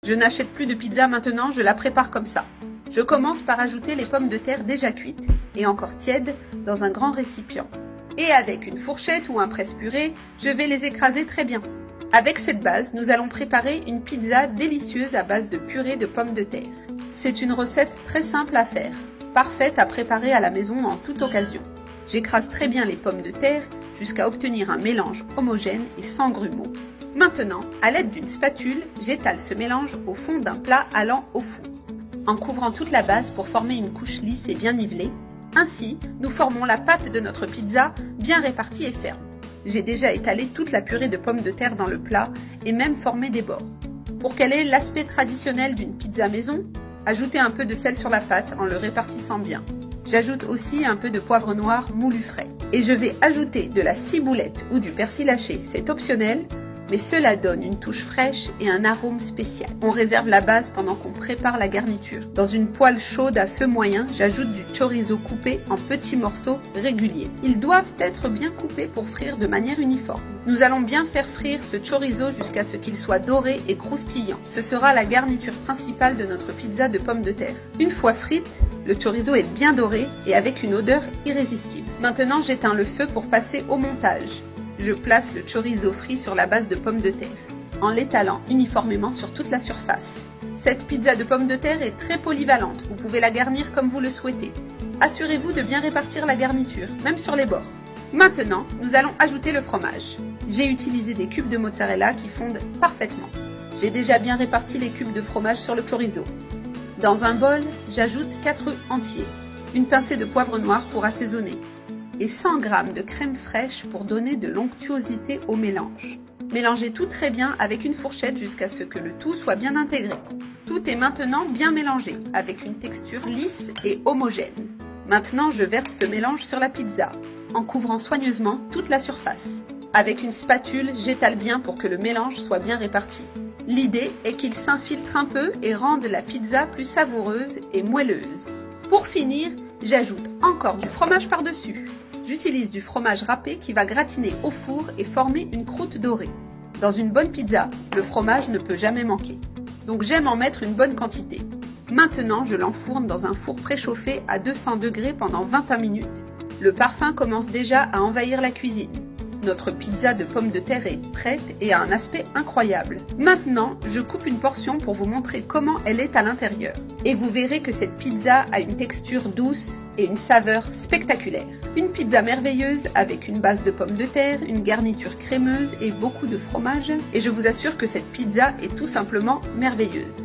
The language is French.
Je n'achète plus de pizza maintenant, je la prépare comme ça. Je commence par ajouter les pommes de terre déjà cuites et encore tièdes dans un grand récipient. Et avec une fourchette ou un presse-purée, je vais les écraser très bien. Avec cette base, nous allons préparer une pizza délicieuse à base de purée de pommes de terre. C'est une recette très simple à faire, parfaite à préparer à la maison en toute occasion. J'écrase très bien les pommes de terre jusqu'à obtenir un mélange homogène et sans grumeaux. Maintenant, à l'aide d'une spatule, j'étale ce mélange au fond d'un plat allant au four, en couvrant toute la base pour former une couche lisse et bien nivelée. Ainsi, nous formons la pâte de notre pizza bien répartie et ferme. J'ai déjà étalé toute la purée de pommes de terre dans le plat et même formé des bords. Pour qu'elle ait l'aspect traditionnel d'une pizza maison, ajoutez un peu de sel sur la pâte en le répartissant bien. J'ajoute aussi un peu de poivre noir moulu frais. Et je vais ajouter de la ciboulette ou du persil haché, c'est optionnel, mais cela donne une touche fraîche et un arôme spécial. On réserve la base pendant qu'on prépare la garniture. Dans une poêle chaude à feu moyen, j'ajoute du chorizo coupé en petits morceaux réguliers. Ils doivent être bien coupés pour frire de manière uniforme. Nous allons bien faire frire ce chorizo jusqu'à ce qu'il soit doré et croustillant. Ce sera la garniture principale de notre pizza de pommes de terre. Une fois frite, le chorizo est bien doré et avec une odeur irrésistible. Maintenant, j'éteins le feu pour passer au montage. Je place le chorizo frit sur la base de pommes de terre, en l'étalant uniformément sur toute la surface. Cette pizza de pommes de terre est très polyvalente, vous pouvez la garnir comme vous le souhaitez. Assurez-vous de bien répartir la garniture, même sur les bords. Maintenant, nous allons ajouter le fromage. J'ai utilisé des cubes de mozzarella qui fondent parfaitement. J'ai déjà bien réparti les cubes de fromage sur le chorizo. Dans un bol, j'ajoute 4 œufs entiers, une pincée de poivre noir pour assaisonner, et 100 g de crème fraîche pour donner de l'onctuosité au mélange. Mélangez tout très bien avec une fourchette jusqu'à ce que le tout soit bien intégré. Tout est maintenant bien mélangé, avec une texture lisse et homogène. Maintenant, je verse ce mélange sur la pizza, en couvrant soigneusement toute la surface. Avec une spatule, j'étale bien pour que le mélange soit bien réparti. L'idée est qu'il s'infiltre un peu et rende la pizza plus savoureuse et moelleuse. Pour finir, j'ajoute encore du fromage par-dessus. J'utilise du fromage râpé qui va gratiner au four et former une croûte dorée. Dans une bonne pizza, le fromage ne peut jamais manquer. Donc j'aime en mettre une bonne quantité. Maintenant, je l'enfourne dans un four préchauffé à 200 degrés pendant 21 minutes. Le parfum commence déjà à envahir la cuisine. Notre pizza de pommes de terre est prête et a un aspect incroyable. Maintenant, je coupe une portion pour vous montrer comment elle est à l'intérieur. Et vous verrez que cette pizza a une texture douce et une saveur spectaculaire. Une pizza merveilleuse avec une base de pommes de terre, une garniture crémeuse et beaucoup de fromage. Et je vous assure que cette pizza est tout simplement merveilleuse.